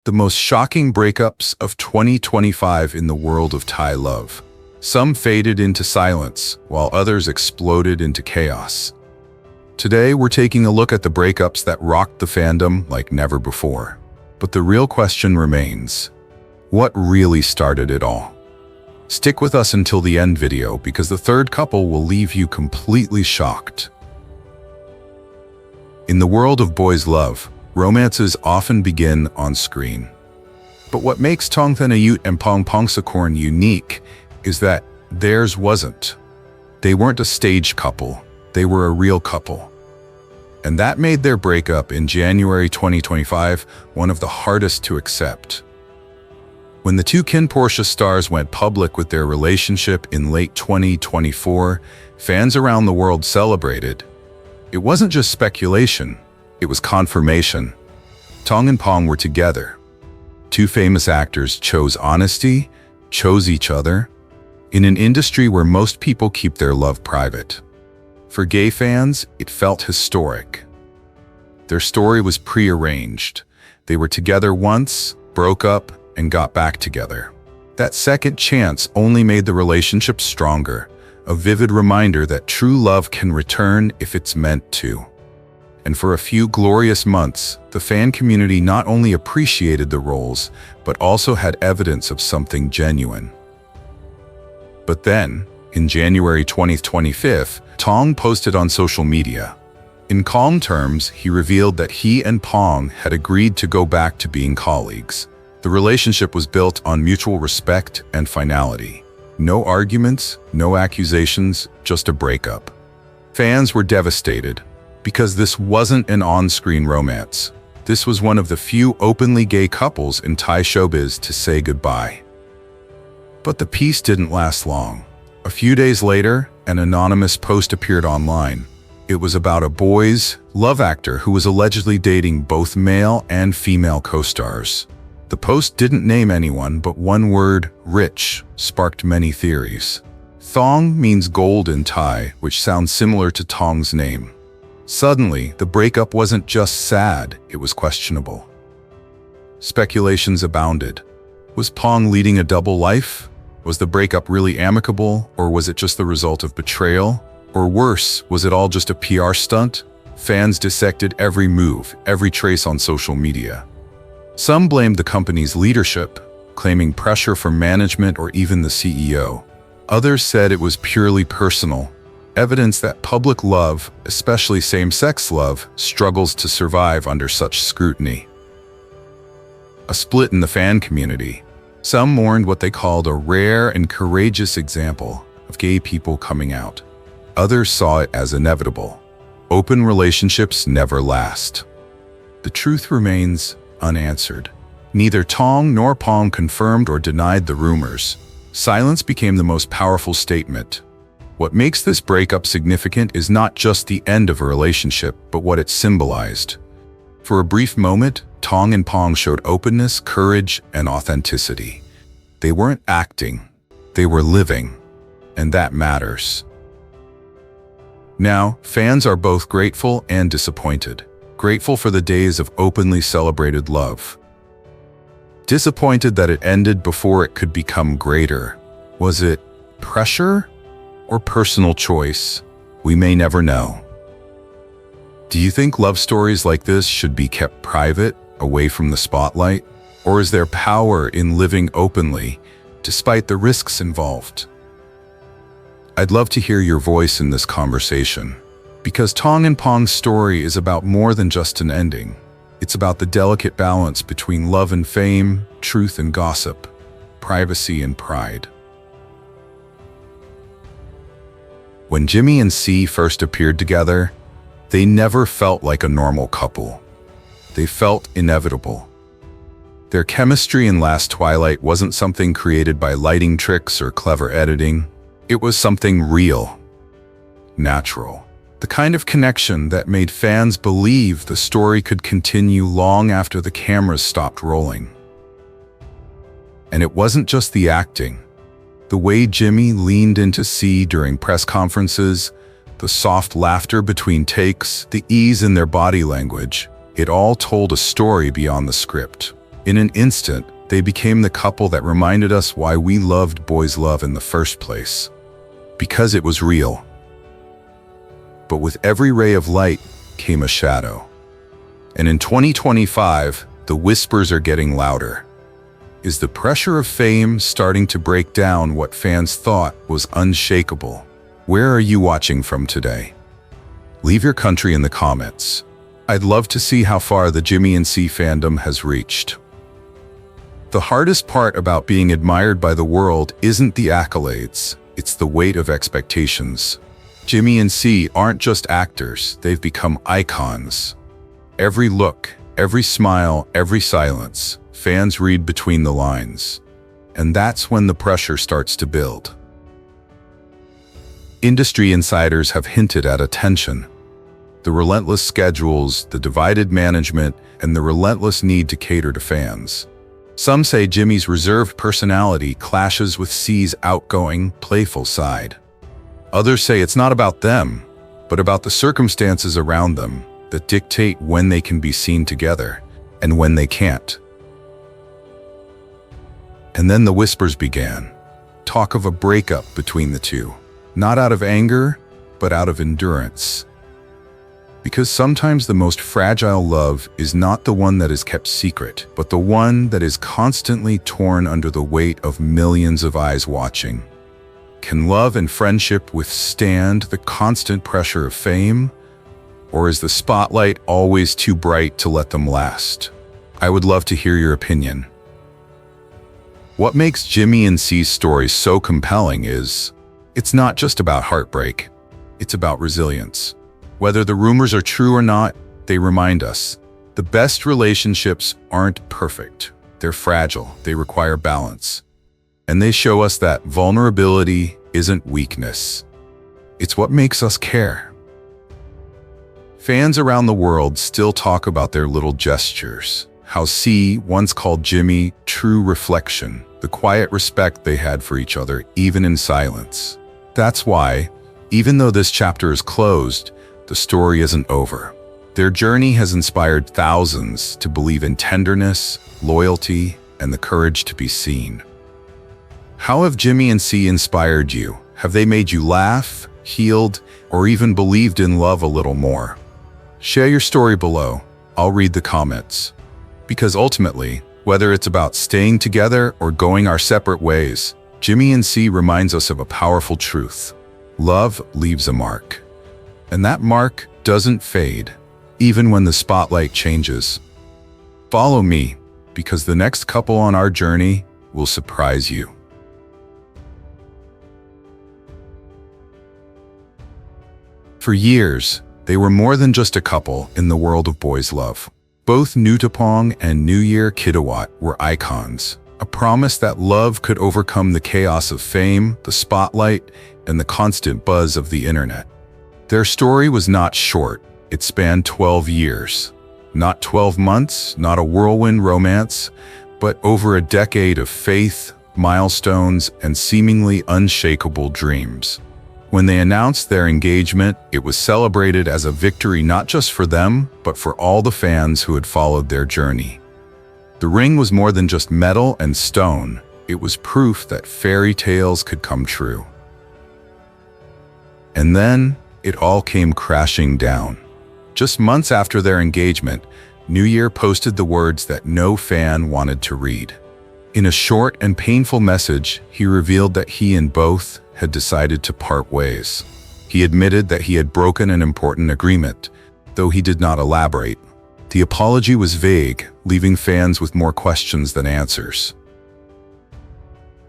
The most shocking breakups of 2025 in the world of Thai love. Some faded into silence, while others exploded into chaos. Today, we're taking a look at the breakups that rocked the fandom like never before. But the real question remains, what really started it all? Stick with us until the end video because the third couple will leave you completely shocked. In the world of boys' love, romances often begin on screen. But what makes Tong Thanayut and Pong Pongsakorn unique is that theirs wasn't. They weren't a staged couple, they were a real couple. And that made their breakup in January 2025 one of the hardest to accept. When the two Kin Portia stars went public with their relationship in late 2024, fans around the world celebrated. It wasn't just speculation, it was confirmation. Tong and Pong were together. Two famous actors chose honesty, chose each other, in an industry where most people keep their love private. For gay fans, it felt historic. Their story was prearranged. They were together once, broke up, and got back together. That second chance only made the relationship stronger, a vivid reminder that true love can return if it's meant to. And for a few glorious months, the fan community not only appreciated the roles, but also had evidence of something genuine. But then, in January 2025, Tong posted on social media. In calm terms, he revealed that he and Pong had agreed to go back to being colleagues. The relationship was built on mutual respect and finality. No arguments, no accusations, just a breakup. Fans were devastated, because this wasn't an on-screen romance. This was one of the few openly gay couples in Thai showbiz to say goodbye. But the peace didn't last long. A few days later, an anonymous post appeared online. It was about a boys' love actor who was allegedly dating both male and female co-stars. The post didn't name anyone, but one word, rich, sparked many theories. Thong means gold in Thai, which sounds similar to Tong's name. Suddenly, the breakup wasn't just sad, it was questionable. Speculations abounded. Was Pong leading a double life? Was the breakup really amicable, or was it just the result of betrayal? Or worse, was it all just a PR stunt? Fans dissected every move, every trace on social media. Some blamed the company's leadership, claiming pressure from management or even the CEO. Others said it was purely personal, evidence that public love, especially same-sex love, struggles to survive under such scrutiny. A split in the fan community. Some mourned what they called a rare and courageous example of gay people coming out. Others saw it as inevitable. Open relationships never last. The truth remains unanswered. Neither Tong nor Pong confirmed or denied the rumors. Silence became the most powerful statement. What makes this breakup significant is not just the end of a relationship, but what it symbolized. For a brief moment, Tong and Pong showed openness, courage, and authenticity. They weren't acting, they were living, and that matters. Now, fans are both grateful and disappointed. Grateful for the days of openly celebrated love. Disappointed that it ended before it could become greater. Was it pressure or personal choice? We may never know. Do you think love stories like this should be kept private, away from the spotlight? Or is there power in living openly, despite the risks involved? I'd love to hear your voice in this conversation. Because Tong and Pong's story is about more than just an ending. It's about the delicate balance between love and fame, truth and gossip, privacy and pride. When Jimmy and C first appeared together, they never felt like a normal couple. They felt inevitable. Their chemistry in Last Twilight wasn't something created by lighting tricks or clever editing. It was something real, natural. The kind of connection that made fans believe the story could continue long after the cameras stopped rolling. And it wasn't just the acting. The way Jimmy leaned into C during press conferences, the soft laughter between takes, the ease in their body language, it all told a story beyond the script. In an instant, they became the couple that reminded us why we loved boys' love in the first place. Because it was real. But with every ray of light came a shadow. And in 2025, the whispers are getting louder. Is the pressure of fame starting to break down what fans thought was unshakable? Where are you watching from today? Leave your country in the comments. I'd love to see how far the Jimmy and C fandom has reached. The hardest part about being admired by the world isn't the accolades, it's the weight of expectations. Jimmy and C aren't just actors, they've become icons. Every look, every smile, every silence, fans read between the lines. And that's when the pressure starts to build. Industry insiders have hinted at a tension. The relentless schedules, the divided management, and the relentless need to cater to fans. Some say Jimmy's reserved personality clashes with C's outgoing, playful side. Others say it's not about them, but about the circumstances around them that dictate when they can be seen together and when they can't. And then the whispers began. Talk of a breakup between the two. Not out of anger, but out of endurance. Because sometimes the most fragile love is not the one that is kept secret, but the one that is constantly torn under the weight of millions of eyes watching. Can love and friendship withstand the constant pressure of fame? Or is the spotlight always too bright to let them last? I would love to hear your opinion. What makes Jimmy and C's story so compelling is, it's not just about heartbreak, it's about resilience. Whether the rumors are true or not, they remind us, the best relationships aren't perfect. They're fragile, they require balance. And they show us that vulnerability isn't weakness. It's what makes us care. Fans around the world still talk about their little gestures. How C once called Jimmy true reflection, the quiet respect they had for each other, even in silence. That's why, even though this chapter is closed, the story isn't over. Their journey has inspired thousands to believe in tenderness, loyalty, and the courage to be seen. How have Jimmy and C inspired you? Have they made you laugh, healed, or even believed in love a little more? Share your story below. I'll read the comments. Because ultimately, whether it's about staying together or going our separate ways, Jimmy and C reminds us of a powerful truth. Love leaves a mark. And that mark doesn't fade, even when the spotlight changes. Follow me, because the next couple on our journey will surprise you. For years, they were more than just a couple in the world of boys' love. Both Pong and Newyear Pawat were icons, a promise that love could overcome the chaos of fame, the spotlight, and the constant buzz of the internet. Their story was not short. It spanned 12 years. Not 12 months, not a whirlwind romance, but over a decade of faith, milestones, and seemingly unshakable dreams. When they announced their engagement, it was celebrated as a victory not just for them, but for all the fans who had followed their journey. The ring was more than just metal and stone. It was proof that fairy tales could come true. And then, it all came crashing down. Just months after their engagement, Newyear posted the words that no fan wanted to read. In a short and painful message, he revealed that he and both had decided to part ways. He admitted that he had broken an important agreement, though he did not elaborate. The apology was vague, leaving fans with more questions than answers.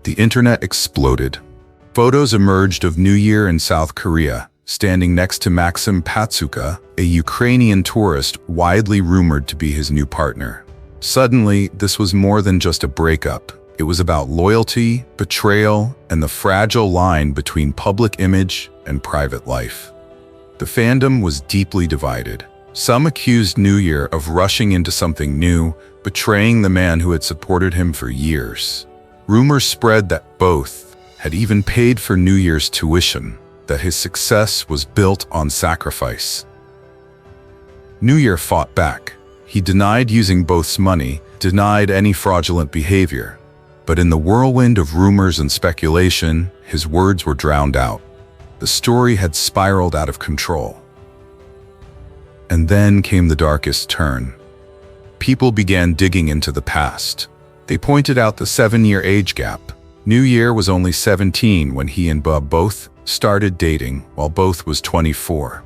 The internet exploded. Photos emerged of Newyear in South Korea, standing next to Maxim Patsuka, a Ukrainian tourist widely rumored to be his new partner. Suddenly, this was more than just a breakup. It was about loyalty, betrayal, and the fragile line between public image and private life. The fandom was deeply divided. Some accused Newyear of rushing into something new, betraying the man who had supported him for years. Rumors spread that both had even paid for Newyear's tuition, that his success was built on sacrifice. Newyear fought back. He denied using both's money, denied any fraudulent behavior. But in the whirlwind of rumors and speculation, his words were drowned out. The story had spiraled out of control. And then came the darkest turn. People began digging into the past. They pointed out the 7-year age gap. Newyear was only 17 when he and both started dating, while both was 24.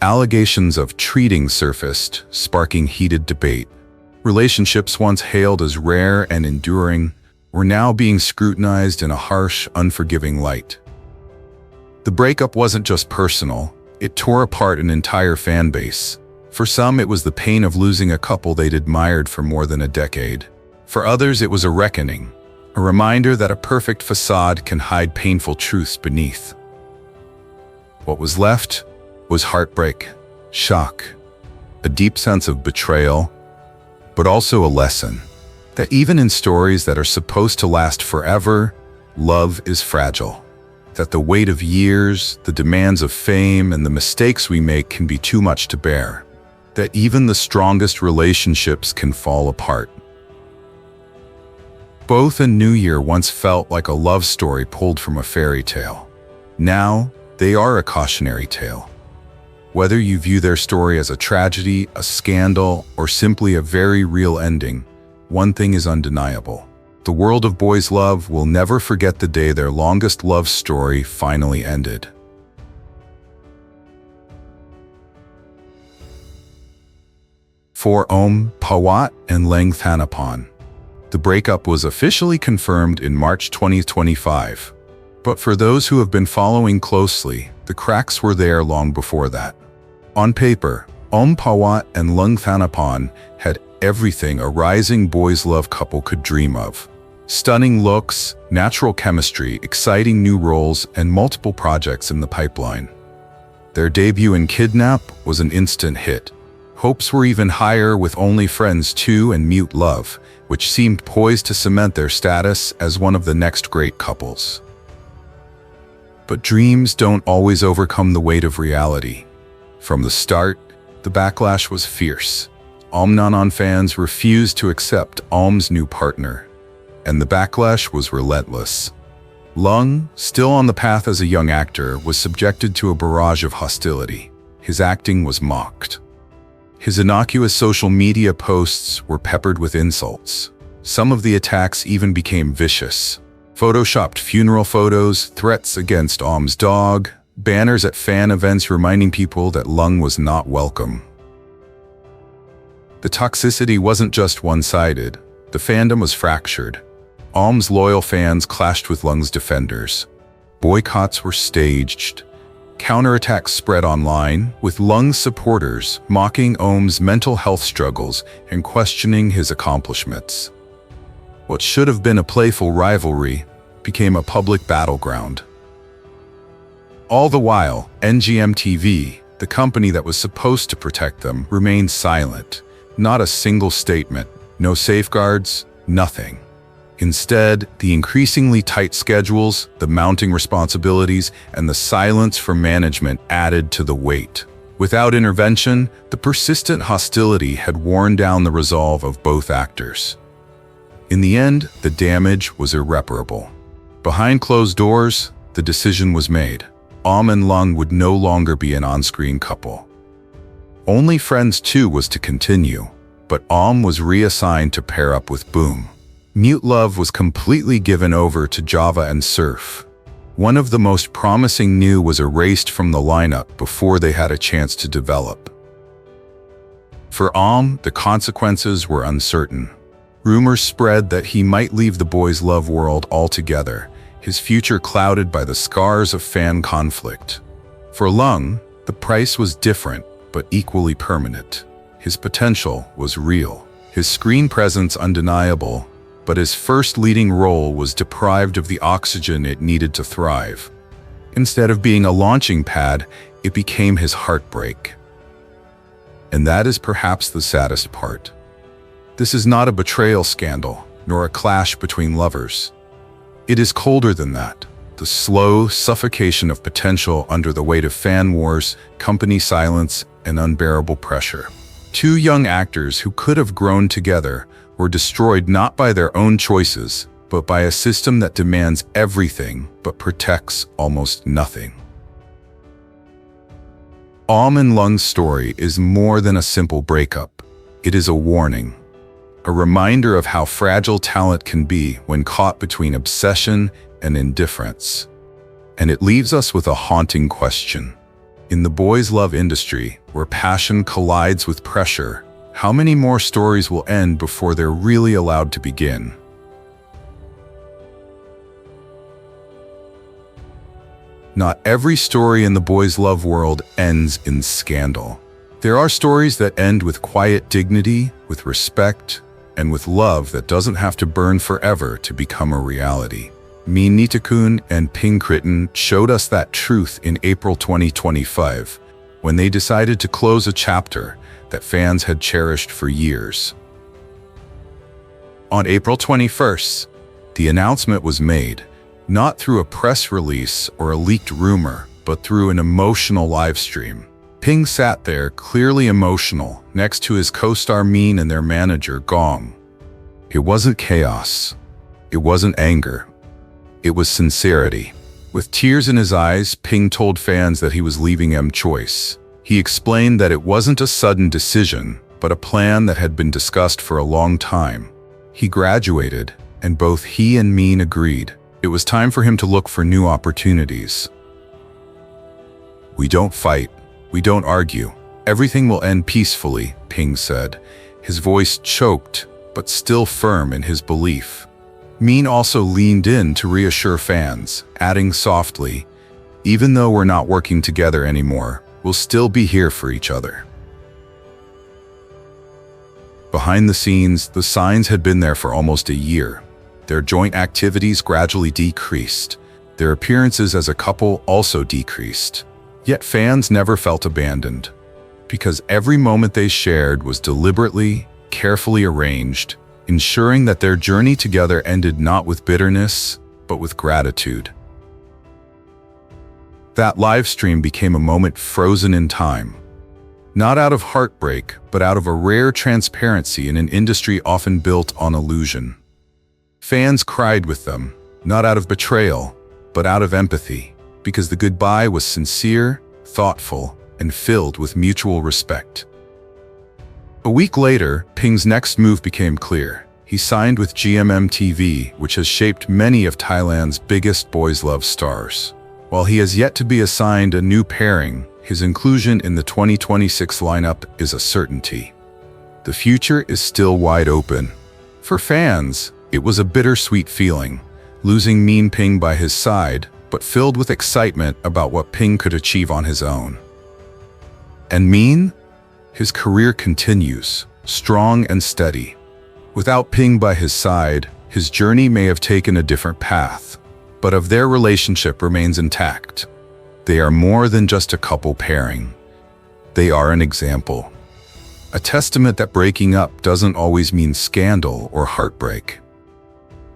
Allegations of treating surfaced, sparking heated debate. Relationships once hailed as rare and enduring were now being scrutinized in a harsh, unforgiving light. The breakup wasn't just personal, it tore apart an entire fan base. For some, it was the pain of losing a couple they'd admired for more than a decade. For others, it was a reckoning, a reminder that a perfect facade can hide painful truths beneath. What was left was heartbreak, shock, a deep sense of betrayal, but also a lesson that even in stories that are supposed to last forever, love is fragile. That the weight of years, the demands of fame, and the mistakes we make can be too much to bear. That even the strongest relationships can fall apart. Both and Newyear once felt like a love story pulled from a fairy tale. Now, they are a cautionary tale. Whether you view their story as a tragedy, a scandal, or simply a very real ending, one thing is undeniable. The world of boys' love will never forget the day their longest love story finally ended. For Pawat and Leng Thanapon, the breakup was officially confirmed in March 2025. But for those who have been following closely, the cracks were there long before that. On paper, Pawat and Leng Thanapon had everything a rising boys' love couple could dream of. Stunning looks, natural chemistry, exciting new roles, and multiple projects in the pipeline. Their debut in Kidnap was an instant hit. Hopes were even higher with Only Friends 2 and Mute Love, which seemed poised to cement their status as one of the next great couples. But dreams don't always overcome the weight of reality. From the start, the backlash was fierce. Nanan fans refused to accept Om's new partner, and the backlash was relentless. Leng, still on the path as a young actor, was subjected to a barrage of hostility. His acting was mocked. His innocuous social media posts were peppered with insults. Some of the attacks even became vicious. Photoshopped funeral photos, threats against Om's dog, banners at fan events reminding people that Leng was not welcome. The toxicity wasn't just one-sided. The fandom was fractured. Om's loyal fans clashed with Leng's defenders. Boycotts were staged. Counterattacks spread online, with Leng's supporters mocking Om's mental health struggles and questioning his accomplishments. What should have been a playful rivalry became a public battleground. All the while, NGM TV, the company that was supposed to protect them, remained silent. Not a single statement, no safeguards, nothing. Instead, the increasingly tight schedules, the mounting responsibilities, and the silence from management added to the weight. Without intervention, the persistent hostility had worn down the resolve of both actors. In the end, the damage was irreparable. Behind closed doors, the decision was made. Om and Leng would no longer be an on-screen couple. Only Friends 2 was to continue, but Om was reassigned to pair up with Boom. Mute Love was completely given over to Java and Surf. One of the most promising new was erased from the lineup before they had a chance to develop. For Om, the consequences were uncertain. Rumors spread that he might leave the boys' love world altogether, his future clouded by the scars of fan conflict. For Leng, the price was different, but equally permanent. His potential was real, his screen presence undeniable, but his first leading role was deprived of the oxygen it needed to thrive. Instead of being a launching pad, it became his heartbreak. And that is perhaps the saddest part. This is not a betrayal scandal, nor a clash between lovers. It is colder than that. The slow suffocation of potential under the weight of fan wars, company silence, and unbearable pressure. Two young actors who could have grown together were destroyed not by their own choices, but by a system that demands everything but protects almost nothing. And Leng's story is more than a simple breakup. It is a warning, a reminder of how fragile talent can be when caught between obsession and indifference. And it leaves us with a haunting question. In the boys' love industry, where passion collides with pressure, how many more stories will end before they're really allowed to begin? Not every story in the boys' love world ends in scandal. There are stories that end with quiet dignity, with respect, and with love that doesn't have to burn forever to become a reality. Meen Ping and Ping showed us that truth in April 2025, when they decided to close a chapter that fans had cherished for years. On April 21st, the announcement was made, not through a press release or a leaked rumor, but through an emotional live stream. Ping sat there, clearly emotional, next to his co-star Meen and their manager, Gong. It wasn't chaos. It wasn't anger. It was sincerity. With tears in his eyes, Ping told fans that he was leaving M-Choice. He explained that it wasn't a sudden decision, but a plan that had been discussed for a long time. He graduated, and both he and Meen agreed. It was time for him to look for new opportunities. "We don't fight. We don't argue. Everything will end peacefully," Ping said, his voice choked, but still firm in his belief. Meen also leaned in to reassure fans, adding softly, "Even though we're not working together anymore, we'll still be here for each other." Behind the scenes, the signs had been there for almost a year. Their joint activities gradually decreased. Their appearances as a couple also decreased. Yet fans never felt abandoned, because every moment they shared was deliberately, carefully arranged, ensuring that their journey together ended not with bitterness, but with gratitude. That live stream became a moment frozen in time. Not out of heartbreak, but out of a rare transparency in an industry often built on illusion. Fans cried with them, not out of betrayal, but out of empathy, because the goodbye was sincere, thoughtful, and filled with mutual respect. A week later, Ping's next move became clear. He signed with GMM TV, which has shaped many of Thailand's biggest boys' love stars. While he has yet to be assigned a new pairing, his inclusion in the 2026 lineup is a certainty. The future is still wide open. For fans, it was a bittersweet feeling, losing Meen Ping by his side, but filled with excitement about what Ping could achieve on his own. And Meen? His career continues, strong and steady. Without Ping by his side, his journey may have taken a different path, but of their relationship remains intact. They are more than just a couple pairing. They are an example. A testament that breaking up doesn't always mean scandal or heartbreak.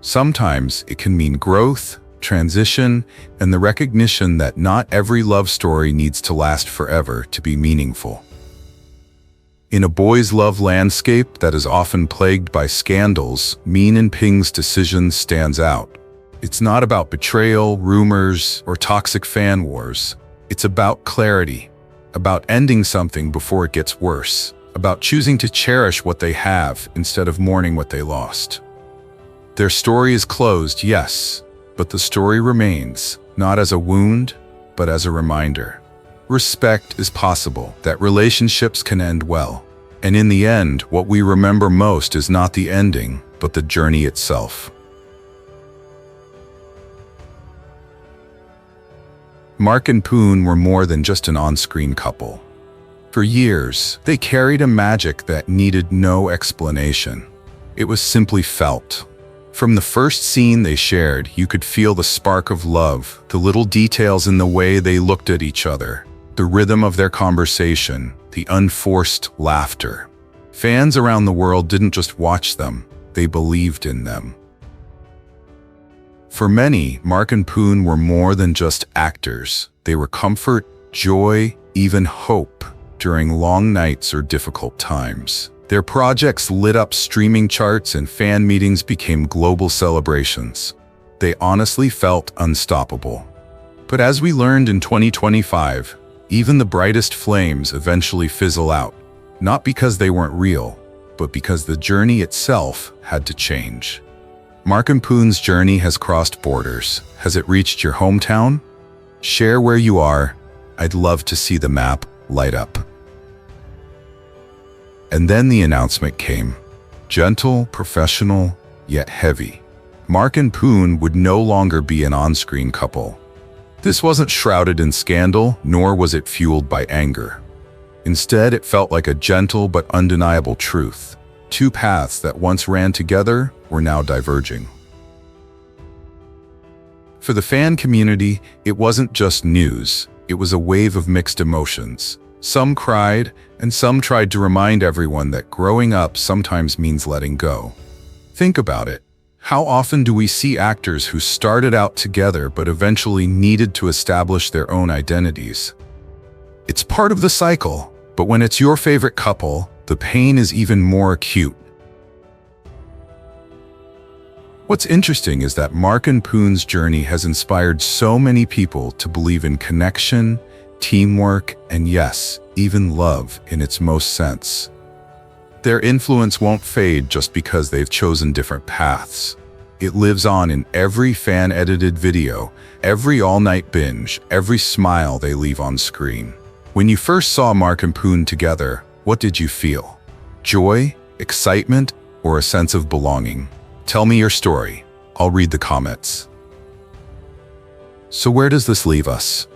Sometimes it can mean growth, transition, and the recognition that not every love story needs to last forever to be meaningful. In a boys' love landscape that is often plagued by scandals, Meen and Ping's decision stands out. It's not about betrayal, rumors, or toxic fan wars. It's about clarity, about ending something before it gets worse, about choosing to cherish what they have instead of mourning what they lost. Their story is closed, yes, but the story remains, not as a wound, but as a reminder. Respect is possible, that relationships can end well. And in the end, what we remember most is not the ending, but the journey itself. Marc and Poon were more than just an on-screen couple. For years, they carried a magic that needed no explanation. It was simply felt. From the first scene they shared, you could feel the spark of love, the little details in the way they looked at each other, the rhythm of their conversation, the unforced laughter. Fans around the world didn't just watch them, they believed in them. For many, Marc and Poon were more than just actors. They were comfort, joy, even hope, during long nights or difficult times. Their projects lit up streaming charts and fan meetings became global celebrations. They honestly felt unstoppable. But as we learned in 2025, even the brightest flames eventually fizzle out, not because they weren't real, but because the journey itself had to change. Marc and Poon's journey has crossed borders. Has it reached your hometown? Share where you are. I'd love to see the map light up. And then the announcement came. Gentle, professional, yet heavy. Marc and Poon would no longer be an on-screen couple. This wasn't shrouded in scandal, nor was it fueled by anger. Instead, it felt like a gentle but undeniable truth. Two paths that once ran together were now diverging. For the fan community, it wasn't just news. It was a wave of mixed emotions. Some cried, and some tried to remind everyone that growing up sometimes means letting go. Think about it. How often do we see actors who started out together but eventually needed to establish their own identities? It's part of the cycle, but when it's your favorite couple, the pain is even more acute. What's interesting is that Marc and Poon's journey has inspired so many people to believe in connection, teamwork, and yes, even love in its most sense. Their influence won't fade just because they've chosen different paths. It lives on in every fan-edited video, every all-night binge, every smile they leave on screen. When you first saw Marc and Poon together, what did you feel? Joy, excitement, or a sense of belonging? Tell me your story. I'll read the comments. So where does this leave us?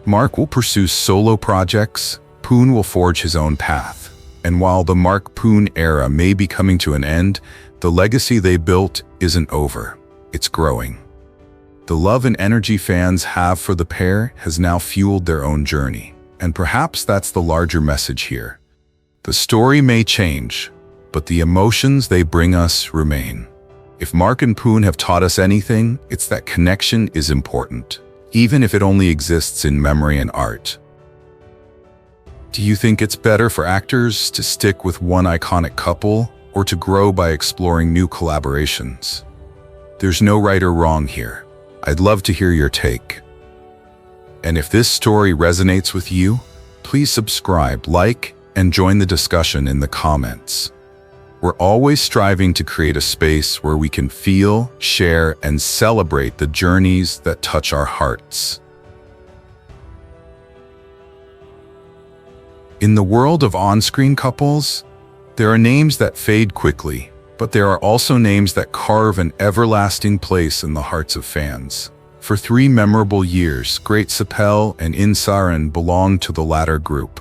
Marc will pursue solo projects, Poon will forge his own path. And while the Marc Poon era may be coming to an end, the legacy they built isn't over. It's growing. The love and energy fans have for the pair has now fueled their own journey. And perhaps that's the larger message here. The story may change, but the emotions they bring us remain. If Marc and Poon have taught us anything, it's that connection is important, even if it only exists in memory and art. Do you think it's better for actors to stick with one iconic couple or to grow by exploring new collaborations? There's no right or wrong here. I'd love to hear your take. And if this story resonates with you, please subscribe, like, and join the discussion in the comments. We're always striving to create a space where we can feel, share, and celebrate the journeys that touch our hearts. In the world of on-screen couples, there are names that fade quickly, but there are also names that carve an everlasting place in the hearts of fans. For 3 memorable years, great Sapol and Sarin belonged to the latter group.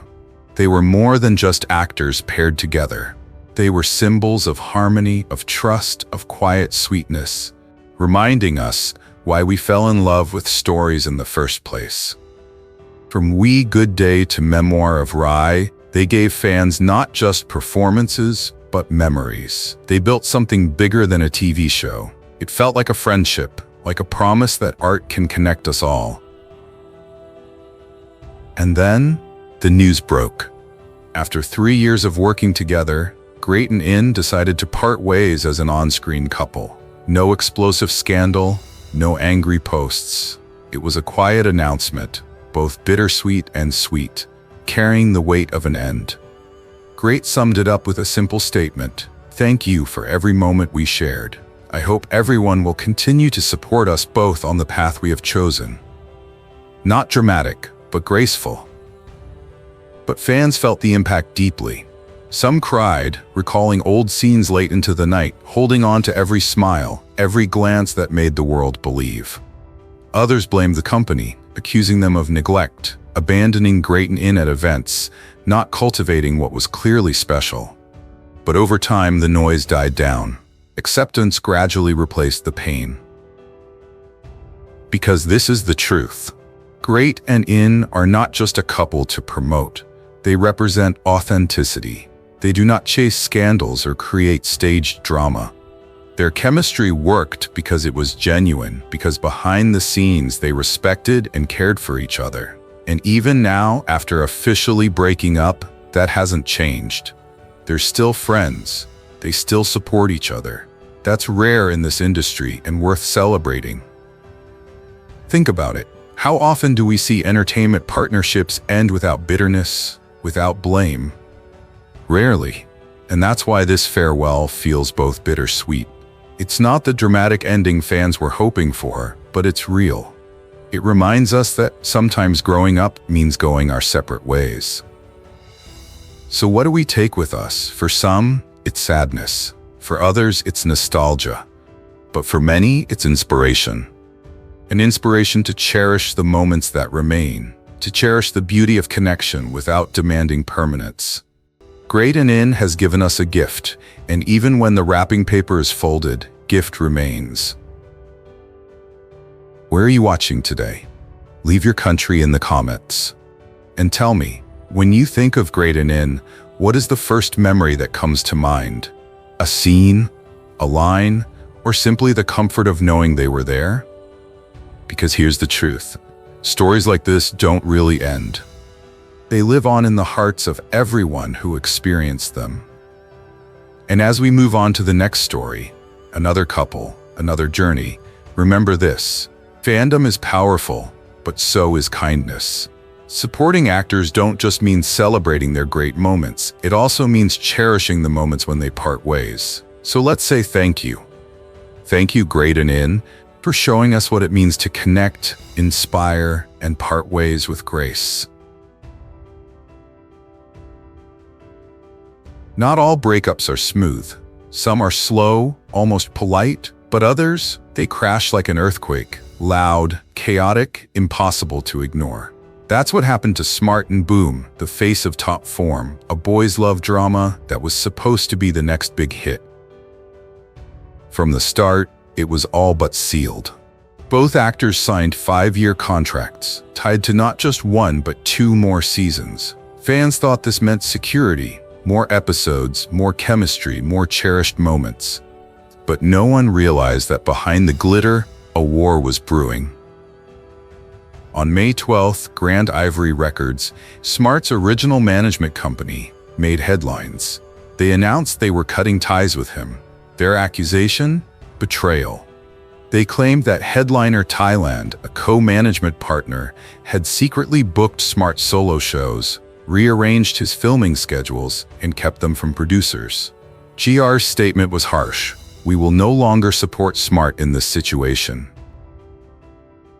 They were more than just actors paired together. They were symbols of harmony, of trust, of quiet sweetness, reminding us why we fell in love with stories in the first place. From We Good Day to Memoir of Rye, they gave fans not just performances, but memories. They built something bigger than a TV show. It felt like a friendship, like a promise that art can connect us all. And then, the news broke. After 3 years of working together, Great and In decided to part ways as an on-screen couple. No explosive scandal, no angry posts. It was a quiet announcement, both bittersweet and sweet, carrying the weight of an end. Great summed it up with a simple statement: "Thank you for every moment we shared. I hope everyone will continue to support us both on the path we have chosen." Not dramatic, but graceful. But fans felt the impact deeply. Some cried, recalling old scenes late into the night, holding on to every smile, every glance that made the world believe. Others blamed the company, accusing them of neglect, abandoning Great and In at events, not cultivating what was clearly special. But over time, the noise died down. Acceptance gradually replaced the pain. Because this is the truth. Great and In are not just a couple to promote. They represent authenticity. They do not chase scandals or create staged drama. Their chemistry worked because it was genuine, because behind the scenes they respected and cared for each other. And even now, after officially breaking up, that hasn't changed. They're still friends. They still support each other. That's rare in this industry and worth celebrating. Think about it. How often do we see entertainment partnerships end without bitterness, without blame? Rarely. And that's why this farewell feels both bittersweet. It's not the dramatic ending fans were hoping for, but it's real. It reminds us that sometimes growing up means going our separate ways. So what do we take with us? For some, it's sadness. For others, it's nostalgia. But for many, it's inspiration. An inspiration to cherish the moments that remain, to cherish the beauty of connection without demanding permanence. Great and In has given us a gift, and even when the wrapping paper is folded, gift remains. Where are you watching today? Leave your country in the comments. And tell me, when you think of Great and In, what is the first memory that comes to mind? A scene, a line, or simply the comfort of knowing they were there? Because here's the truth. Stories like this don't really end. They live on in the hearts of everyone who experienced them. And as we move on to the next story, another couple, another journey, remember this: fandom is powerful, but so is kindness. Supporting actors don't just mean celebrating their great moments, it also means cherishing the moments when they part ways. So let's say thank you. Thank you, Great and In, for showing us what it means to connect, inspire, and part ways with grace. Not all breakups are smooth. Some are slow, almost polite, but others, they crash like an earthquake, loud, chaotic, impossible to ignore. That's what happened to Smart and Boom, the face of top form, a boys' love drama that was supposed to be the next big hit. From the start, it was all but sealed. Both actors signed 5-year contracts, tied to not just 1 but 2 more seasons. Fans thought this meant security, more episodes, more chemistry, more cherished moments. But no one realized that behind the glitter, a war was brewing. On May 12th, Grand Ivory Records, Smart's original management company, made headlines. They announced they were cutting ties with him. Their accusation? Betrayal. They claimed that Headliner Thailand, a co-management partner, had secretly booked Smart's solo shows, rearranged his filming schedules, and kept them from producers. GR's statement was harsh: "We will no longer support Smart in this situation."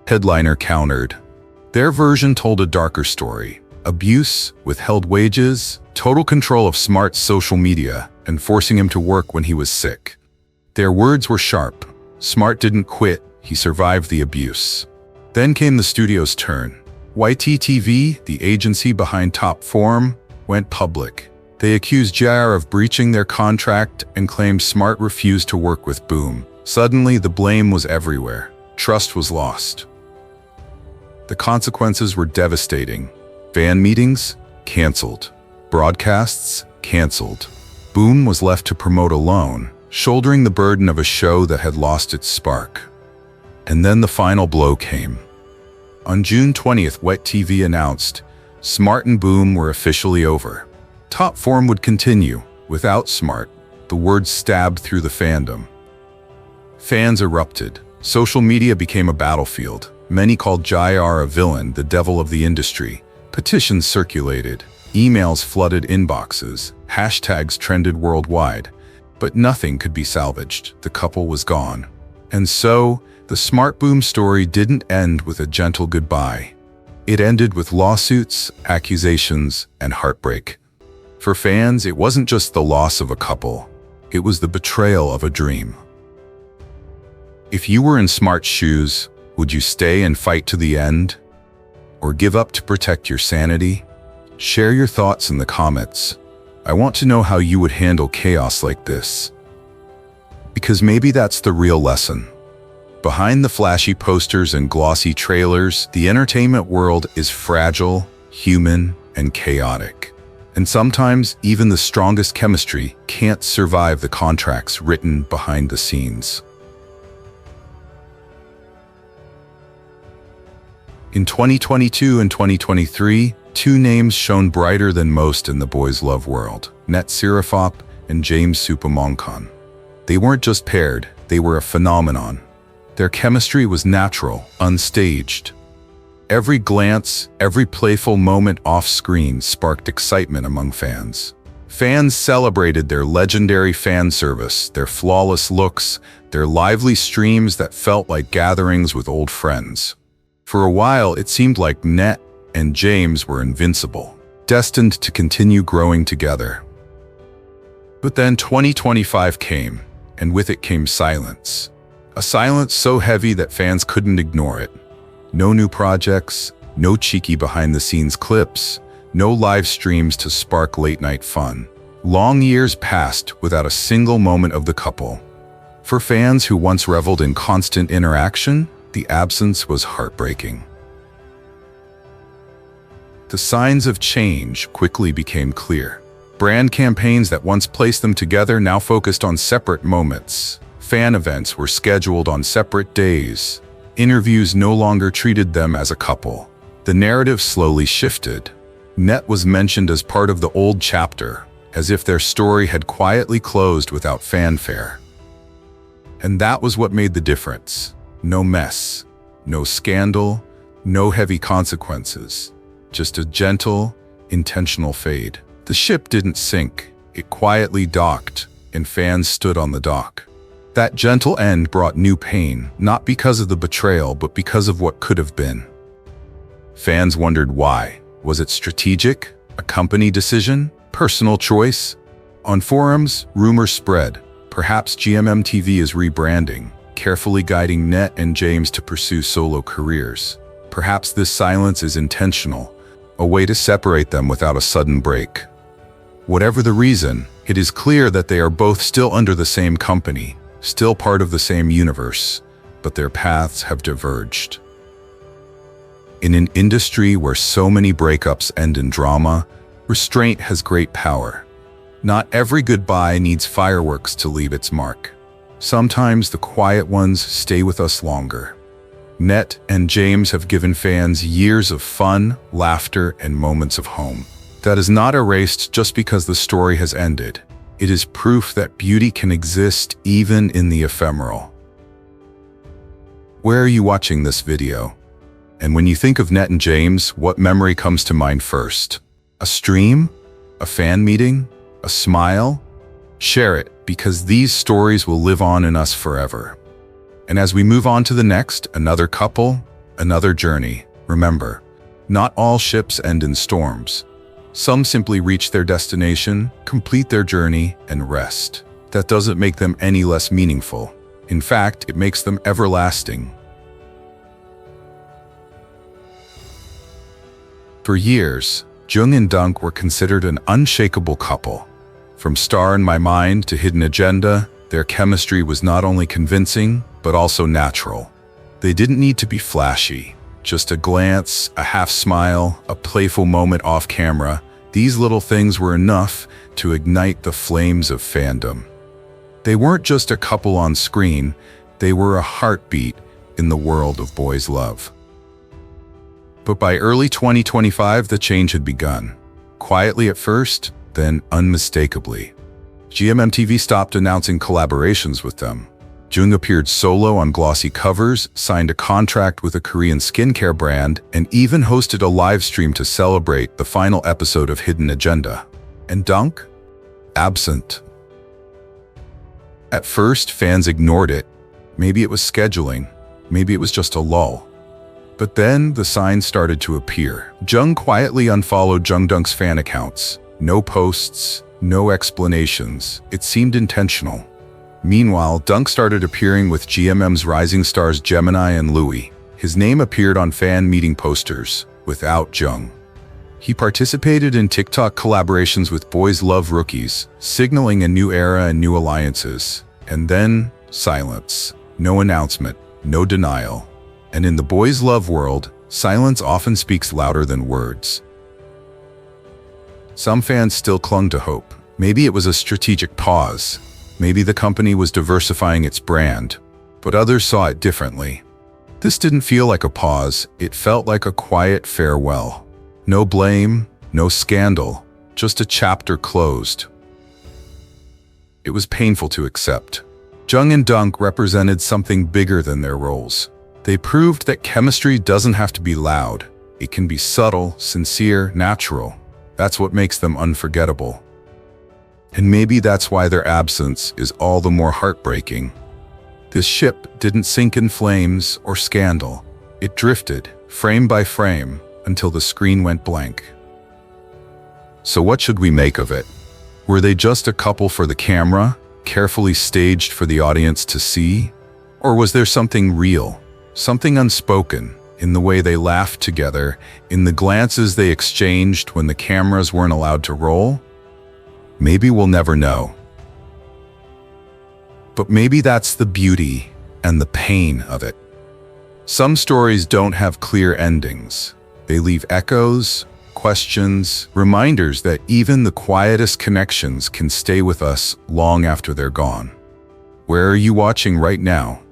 Headliner countered. Their version told a darker story: abuse, withheld wages, total control of Smart's social media, and forcing him to work when he was sick. Their words were sharp. Smart didn't quit, he survived the abuse. Then came the studio's turn. YTTV, the agency behind Top Form, went public. They accused JR of breaching their contract and claimed Smart refused to work with Boom. Suddenly, the blame was everywhere. Trust was lost. The consequences were devastating. Fan meetings? Cancelled. Broadcasts? Cancelled. Boom was left to promote alone, shouldering the burden of a show that had lost its spark. And then the final blow came. On June 20th, WET TV announced Smart and Boom were officially over. Top Form would continue. Without Smart, the words stabbed through the fandom. Fans erupted. Social media became a battlefield. Many called JR a villain, the devil of the industry. Petitions circulated. Emails flooded inboxes. Hashtags trended worldwide. But nothing could be salvaged. The couple was gone. And so, the Smart Boom story didn't end with a gentle goodbye. It ended with lawsuits, accusations, and heartbreak. For fans, it wasn't just the loss of a couple. It was the betrayal of a dream. If you were in Smart's shoes, would you stay and fight to the end? Or give up to protect your sanity? Share your thoughts in the comments. I want to know how you would handle chaos like this. Because maybe that's the real lesson. Behind the flashy posters and glossy trailers, the entertainment world is fragile, human, and chaotic. And sometimes, even the strongest chemistry can't survive the contracts written behind the scenes. In 2022 and 2023, two names shone brighter than most in the boys' love world: Net Sirafop and James Supamongkon. They weren't just paired, they were a phenomenon. Their chemistry was natural, unstaged. Every glance, every playful moment off-screen sparked excitement among fans. Fans celebrated their legendary fan service, their flawless looks, their lively streams that felt like gatherings with old friends. For a while, it seemed like Net and James were invincible, destined to continue growing together. But then 2025 came, and with it came silence. A silence so heavy that fans couldn't ignore it. No new projects, no cheeky behind-the-scenes clips, no live streams to spark late-night fun. Long years passed without a single moment of the couple. For fans who once reveled in constant interaction, the absence was heartbreaking. The signs of change quickly became clear. Brand campaigns that once placed them together now focused on separate moments. Fan events were scheduled on separate days. Interviews no longer treated them as a couple. The narrative slowly shifted. Net was mentioned as part of the old chapter, as if their story had quietly closed without fanfare. And that was what made the difference. No mess, no scandal, no heavy consequences. Just a gentle, intentional fade. The ship didn't sink, it quietly docked, and fans stood on the dock. That gentle end brought new pain, not because of the betrayal, but because of what could have been. Fans wondered why. Was it strategic? A company decision? Personal choice? On forums, rumors spread. Perhaps GMMTV is rebranding, carefully guiding Net and James to pursue solo careers. Perhaps this silence is intentional, a way to separate them without a sudden break. Whatever the reason, it is clear that they are both still under the same company, still part of the same universe, but their paths have diverged. In an industry where so many breakups end in drama, restraint has great power. Not every goodbye needs fireworks to leave its mark. Sometimes the quiet ones stay with us longer. Net and James have given fans years of fun, laughter, and moments of home. That is not erased just because the story has ended. It is proof that beauty can exist even in the ephemeral. Where are you watching this video? And when you think of Net and James, what memory comes to mind first? A stream? A fan meeting? A smile? Share it, because these stories will live on in us forever. And as we move on to the next, another couple, another journey, remember, not all ships end in storms. Some simply reach their destination, complete their journey, and rest. That doesn't make them any less meaningful. In fact, it makes them everlasting. For years, Joong Dunk were considered an unshakable couple. From Star in My Mind to Hidden Agenda, their chemistry was not only convincing, but also natural. They didn't need to be flashy. Just a glance, a half smile, a playful moment off camera. These little things were enough to ignite the flames of fandom. They weren't just a couple on screen, they were a heartbeat in the world of boys' love. But by early 2025, the change had begun. Quietly at first, then unmistakably. GMMTV stopped announcing collaborations with them. Joong appeared solo on glossy covers, signed a contract with a Korean skincare brand, and even hosted a live stream to celebrate the final episode of Hidden Agenda. And Dunk? Absent. At first, fans ignored it. Maybe it was scheduling. Maybe it was just a lull. But then the signs started to appear. Joong quietly unfollowed Joong Dunk's fan accounts. No posts, no explanations. It seemed intentional. Meanwhile, Dunk started appearing with GMM's rising stars Gemini and Louis. His name appeared on fan meeting posters, without Joong. He participated in TikTok collaborations with boys' love rookies, signaling a new era and new alliances. And then, silence. No announcement, no denial. And in the boys' love world, silence often speaks louder than words. Some fans still clung to hope. Maybe it was a strategic pause. Maybe the company was diversifying its brand, but others saw it differently. This didn't feel like a pause, it felt like a quiet farewell. No blame, no scandal, just a chapter closed. It was painful to accept. Joong and Dunk represented something bigger than their roles. They proved that chemistry doesn't have to be loud. It can be subtle, sincere, natural. That's what makes them unforgettable. And maybe that's why their absence is all the more heartbreaking. This ship didn't sink in flames or scandal. It drifted, frame by frame, until the screen went blank. So what should we make of it? Were they just a couple for the camera, carefully staged for the audience to see? Or was there something real, something unspoken, in the way they laughed together, in the glances they exchanged when the cameras weren't allowed to roll? Maybe we'll never know. But maybe that's the beauty and the pain of it. Some stories don't have clear endings. They leave echoes, questions, reminders that even the quietest connections can stay with us long after they're gone. Where are you watching right now?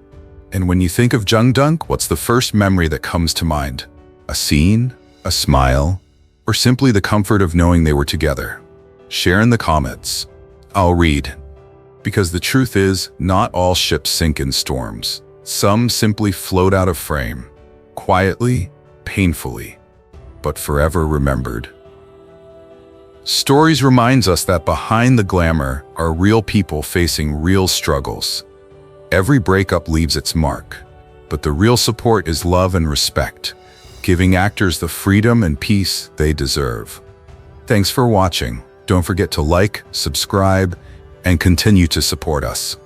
And when you think of Joong Dunk, what's the first memory that comes to mind? A scene, a smile, or simply the comfort of knowing they were together? Share in the comments. I'll read. Because the truth is, not all ships sink in storms. Some simply float out of frame, quietly, painfully, but forever remembered. Stories reminds us that behind the glamour are real people facing real struggles. Every breakup leaves its mark, but the real support is love and respect, giving actors the freedom and peace they deserve. Thanks for watching. Don't forget to like, subscribe, and continue to support us.